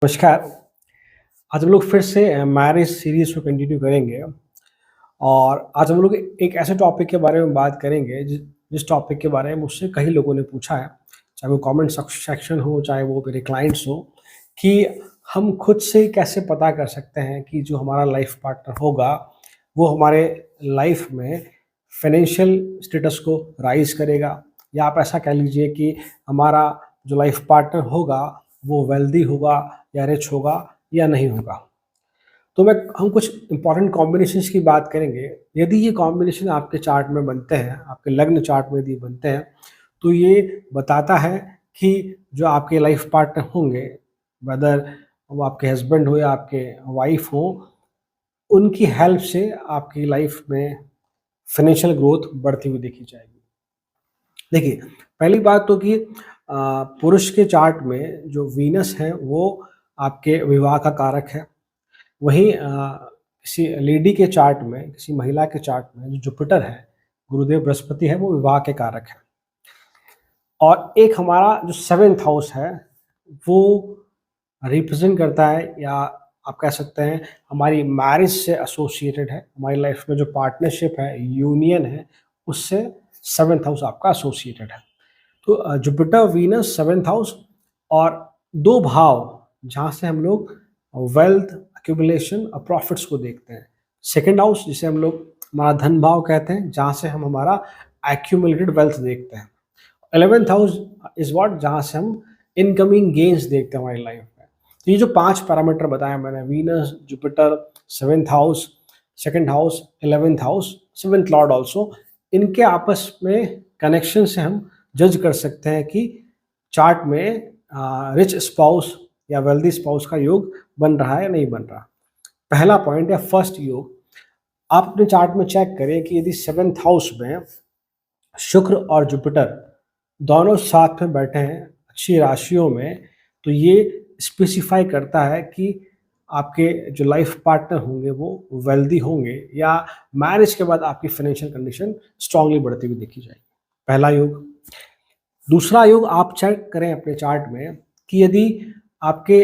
नमस्कार। आज हम लोग फिर से मैरिज सीरीज को कंटिन्यू करेंगे और आज हम लोग एक ऐसे टॉपिक के बारे में बात करेंगे जिस टॉपिक के बारे में मुझसे कई लोगों ने पूछा है, चाहे वो कमेंट सेक्शन हो, चाहे वो मेरे क्लाइंट्स हो, कि हम खुद से कैसे पता कर सकते हैं कि जो हमारा लाइफ पार्टनर होगा वो हमारे लाइफ में फाइनेंशियल स्टेटस को राइज करेगा, या आप ऐसा कह लीजिए कि हमारा जो लाइफ पार्टनर होगा वो वेल्दी होगा या रिच होगा या नहीं होगा। तो हम कुछ इंपॉर्टेंट कॉम्बिनेशंस की बात करेंगे। यदि ये कॉम्बिनेशन आपके चार्ट में बनते हैं, आपके लग्न चार्ट में यदि बनते हैं, तो ये बताता है कि जो आपके लाइफ पार्टनर होंगे, वेदर वो आपके हस्बैंड हो या आपके वाइफ हो, उनकी हेल्प से आपकी लाइफ में फाइनेंशियल ग्रोथ बढ़ती हुई देखी जाएगी। देखिए, पहली बात तो कि पुरुष के चार्ट में जो वीनस है वो आपके विवाह का कारक है। वहीं किसी लेडी के चार्ट में, किसी महिला के चार्ट में जो जुपिटर है, गुरुदेव बृहस्पति है, वो विवाह के कारक है। और एक हमारा जो 7th हाउस है वो रिप्रेजेंट करता है, या आप कह सकते हैं हमारी मैरिज से एसोसिएटेड है। हमारी लाइफ में जो पार्टनरशिप है, यूनियन है, उससे 7th हाउस आपका एसोसिएटेड है। तो जुपिटर वीनस 7th हाउस और दो भाव जहाँ से हम लोग वेल्थ एक्यूमुलेशन और प्रॉफिट्स को देखते हैं। सेकंड हाउस जिसे हम लोग हमारा धन भाव कहते हैं, जहाँ से हम हमारा एक्यूमुलेटेड वेल्थ देखते हैं। 11th हाउस इज व्हाट, जहाँ से हम इनकमिंग गेन्स देखते हैं हमारी लाइफ में। तो ये जो 5 पैरामीटर बताया मैंने, Venus, Jupiter, 7th house, second house, 11th house, 7th Lord also, इनके आपस में कनेक्शन से हम जज कर सकते हैं कि चार्ट में रिच स्पाउस या वेल्दी स्पाउस का योग बन रहा है या नहीं बन रहा। पहला पॉइंट है फर्स्ट योग। आप अपने चार्ट में चेक करें कि यदि 7th हाउस में शुक्र और जुपिटर दोनों साथ में बैठे हैं अच्छी राशियों में, तो ये स्पेसिफाई करता है कि आपके जो लाइफ पार्टनर होंगे वो वेल्दी होंगे, या मैरिज के बाद आपकी फाइनेंशियल कंडीशन स्ट्रांगली बढ़ती हुई देखी जाएगी। पहला योग। दूसरा योग, आप चेक करें अपने चार्ट में कि यदि आपके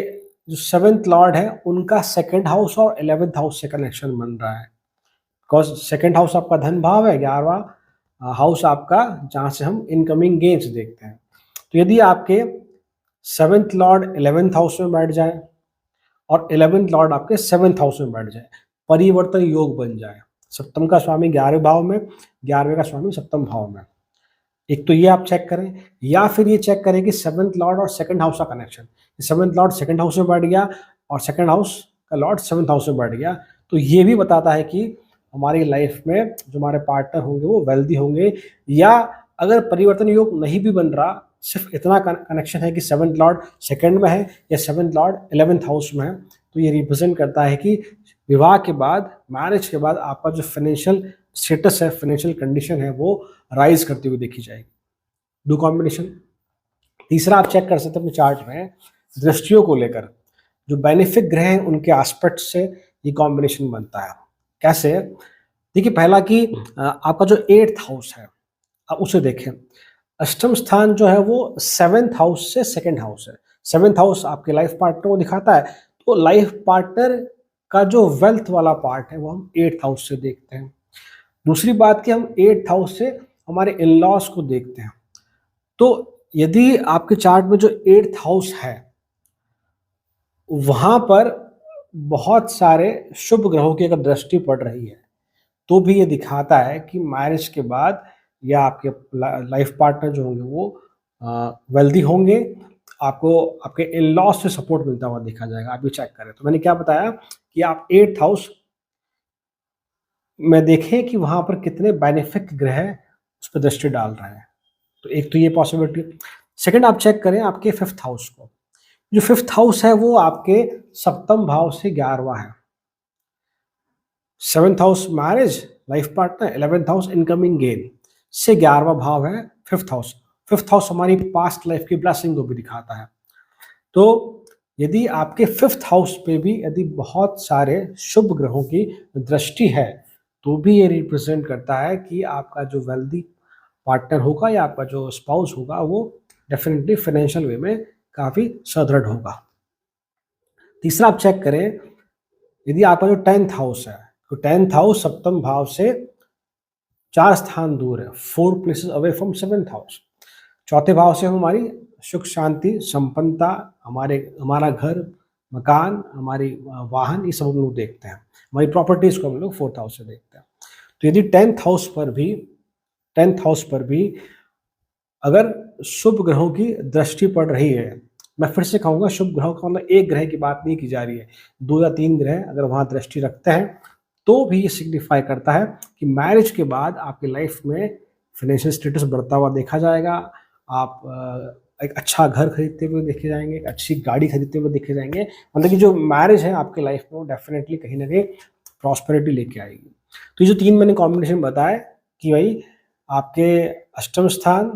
जो 7th लॉर्ड है उनका 2nd हाउस और 11th हाउस से कनेक्शन बन रहा है। बिकॉज 2nd हाउस आपका धन भाव है, 11वां हाउस आपका जहाँ से हम इनकमिंग गेन्स देखते हैं। तो यदि आपके 7th लॉर्ड 11th हाउस में बैठ जाए और 11th लॉर्ड आपके 7th हाउस में बैठ जाए, परिवर्तन योग बन जाए। सप्तम का स्वामी 11वें भाव में, 11वें का स्वामी सप्तम भाव में। एक तो ये आप चेक करें, या फिर ये चेक करें कि 7th लॉर्ड और 2nd हाउस का connection. 7th Lord 2nd house में बैठ गया और 2nd हाउस का लॉर्ड 7th हाउस में बैठ गया, तो ये भी बताता है कि हमारी लाइफ में जो हमारे पार्टनर होंगे वो वेल्दी होंगे। या अगर परिवर्तन योग नहीं भी बन रहा, सिर्फ इतना कनेक्शन है कि 7th लॉर्ड 2nd में है या 7th लॉर्ड 11th हाउस में है, तो ये रिप्रेजेंट करता है कि विवाह के बाद, मैरिज के बाद आपका जो फाइनेंशियल स्टेटस है, फाइनेंशियल कंडीशन है, वो राइज करती हुई देखी जाएगी। दो कॉम्बिनेशन। तीसरा आप चेक कर सकते हैं अपने चार्ट में दृष्टियों को लेकर, जो बेनिफिक ग्रह हैं उनके एस्पेक्ट से ये कॉम्बिनेशन बनता है। कैसे? देखिए, पहला कि आपका जो 8th हाउस है, आप उसे देखें। अष्टम स्थान जो है वो 7th हाउस से 2nd हाउस है। 7th हाउस आपके लाइफ पार्टनर को दिखाता है, तो लाइफ पार्टनर का जो वेल्थ वाला पार्ट है वो हम 8th हाउस से देखते हैं। दूसरी बात कि हम 8th हाउस से हमारे इन लॉज को देखते हैं। तो यदि आपके चार्ट में जो 8th हाउस है वहां पर बहुत सारे शुभ ग्रहों की अगर दृष्टि पड़ रही है, तो भी ये दिखाता है कि मैरिज के बाद या आपके लाइफ पार्टनर जो होंगे वो वेल्दी होंगे। आपको आपके इन लॉज से सपोर्ट मिलता हुआ देखा जाएगा। आप ये चेक करें। तो मैंने क्या बताया कि आप 8th हाउस में देखें कि वहां पर कितने बेनिफिक ग्रह उस पर दृष्टि डाल रहे हैं। तो एक तो ये पॉसिबिलिटी। सेकंड, आप चेक करें आपके 5th हाउस को। जो 5th हाउस है वो आपके सप्तम भाव से 11वां है। 7th house marriage, life partner, 11th house incoming gain से 11वां भाव है 5th हाउस। 5th हाउस हमारी पास्ट लाइफ की ब्लेसिंग को भी दिखाता है। तो यदि आपके 5th हाउस पे भी यदि बहुत सारे शुभ ग्रहों की दृष्टि है, तो भी ये रिप्रेजेंट करता है कि आपका जो वेल्दी पार्टनर होगा या आपका जो स्पाउस होगा वो डेफिनेटली फाइनेंशियल वे में काफ़ी सुदृढ़ होगा। तीसरा आप चेक करें, यदि आपका जो 10th हाउस है, तो 10th हाउस सप्तम भाव से 4 स्थान दूर है, 4 places away from 7th house. चौथे भाव से हमारी सुख शांति संपन्नता, हमारा घर मकान, हमारी वाहन, ये सब हम लोग देखते हैं। हमारी प्रॉपर्टीज को हम लोग 4th हाउस से देखते हैं। तो यदि 10th हाउस पर भी अगर शुभ ग्रहों की दृष्टि पड़ रही है, मैं फिर से कहूँगा शुभ ग्रहों का मतलब एक ग्रह की बात नहीं की जा रही है, 2 या 3 ग्रह अगर वहाँ दृष्टि रखते हैं तो भी ये सिग्निफाई करता है कि मैरिज के बाद आपकी लाइफ में फाइनेंशियल स्टेटस बढ़ता हुआ देखा जाएगा। आप एक अच्छा घर खरीदते हुए देखे जाएंगे, एक अच्छी गाड़ी खरीदते हुए देखे जाएंगे। मतलब कि जो मैरिज है आपके लाइफ में वो डेफिनेटली कहीं ना कहीं प्रॉस्पेरिटी लेके आएगी। तो ये जो 3 मैंने कॉम्बिनेशन बताया कि भाई आपके अष्टम स्थान,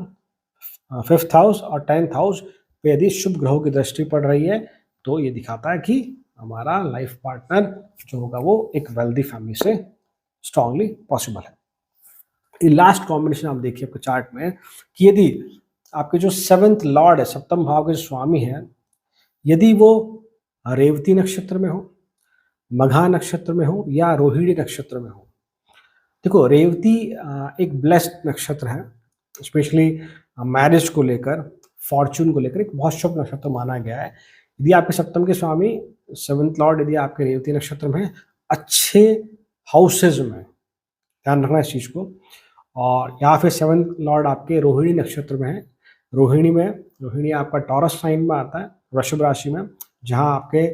5th हाउस और 10th हाउस पे यदि शुभ ग्रहों की दृष्टि पड़ रही है तो ये दिखाता है कि हमारा लाइफ पार्टनर जो होगा वो एक वेल्दी फैमिली से स्ट्रांगली पॉसिबल है। ये लास्ट कॉम्बिनेशन आप देखिए आपके चार्ट में कि यदि आपके जो 7th लॉर्ड है, सप्तम भाव के जो स्वामी हैं, यदि वो रेवती नक्षत्र में हो, मघा नक्षत्र में हो या रोहिणी नक्षत्र में हो। देखो रेवती एक ब्लेस्ड नक्षत्र है, स्पेशली मैरिज को लेकर, फॉर्चून को लेकर एक बहुत शुभ नक्षत्र माना गया है। यदि आपके सप्तम के स्वामी 7th लॉर्ड यदि आपके रेवती नक्षत्र में अच्छे हाउसेज में, ध्यान रखना इस चीज़ को, और या फिर 7th लॉर्ड आपके रोहिणी नक्षत्र में है। रोहिणी आपका टॉरस साइन में आता है, वृषभ राशि में, जहाँ आपके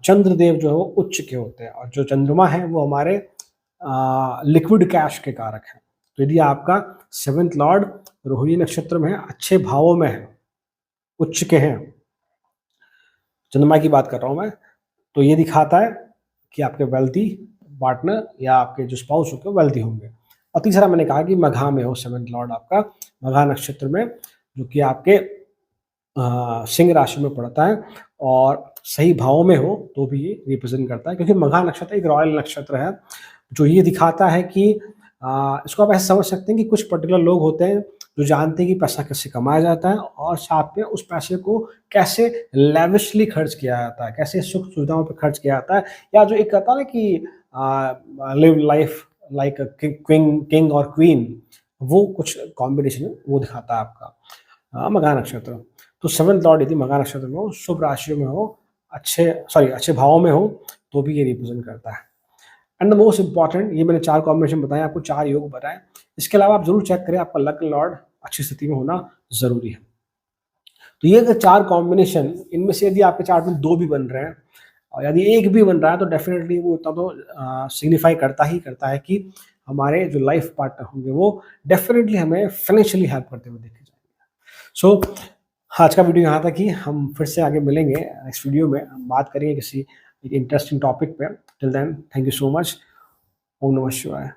चंद्रदेव जो है वो उच्च के होते हैं और जो चंद्रमा है वो हमारे लिक्विड कैश के कारक हैं। तो यदि आपका 7th लॉर्ड रोहिणी नक्षत्र में है, अच्छे भावों में है, उच्च के हैं, चंद्रमा की बात कर रहा हूँ मैं, तो ये दिखाता है कि आपके वेल्थी पार्टनर या आपके जो स्पाउस होते हैं वेल्थी होंगे। और तीसरा मैंने कहा कि मघा में हो 7th लॉर्ड आपका, मघा नक्षत्र में, जो कि आपके सिंह राशि में पड़ता है और सही भावों में हो तो भी ये रिप्रेजेंट करता है, क्योंकि मघा नक्षत्र एक रॉयल नक्षत्र है जो ये दिखाता है कि इसको आप ऐसे समझ सकते हैं कि कुछ पर्टिकुलर लोग होते हैं जो जानते हैं कि पैसा कैसे कमाया जाता है और साथ में उस पैसे को कैसे लेविशली खर्च किया जाता है, कैसे सुख सुविधाओं पर खर्च किया जाता है, या जो एक कहता है ना कि लिव लाइफ लाइक किंग और क्वीन, वो कुछ कॉम्बिनेशन वो दिखाता है आपका मघा नक्षत्र। तो 7th लॉर्ड यदि मघा नक्षत्र में हो, शुभ राशियों में हो, अच्छे भावों में हो तो भी ये रिप्रेजेंट करता है। एंड द मोस्ट इंपॉर्टेंट, ये मैंने 4 कॉम्बिनेशन बताए, आपको 4 योग बताए। इसके अलावा आप जरूर चेक करें आपका लक लॉर्ड अच्छी स्थिति में होना जरूरी है। तो ये अगर 4 कॉम्बिनेशन, इनमें से यदि आपके चार्ट में 2 भी बन रहे हैं और यदि एक भी बन रहा है तो डेफिनेटली वो उतना तो सिग्निफाई करता है कि हमारे जो लाइफ पार्टनर होंगे वो डेफिनेटली हमें फाइनेंशियली हेल्प करते हुए देखे जाएंगे। सो आज का वीडियो यहाँ तक ही, हम फिर से आगे मिलेंगे नेक्स्ट वीडियो में, हम बात करेंगे किसी एक इंटरेस्टिंग टॉपिक पे। Till then thank you so much. ओम नमः शिवाय।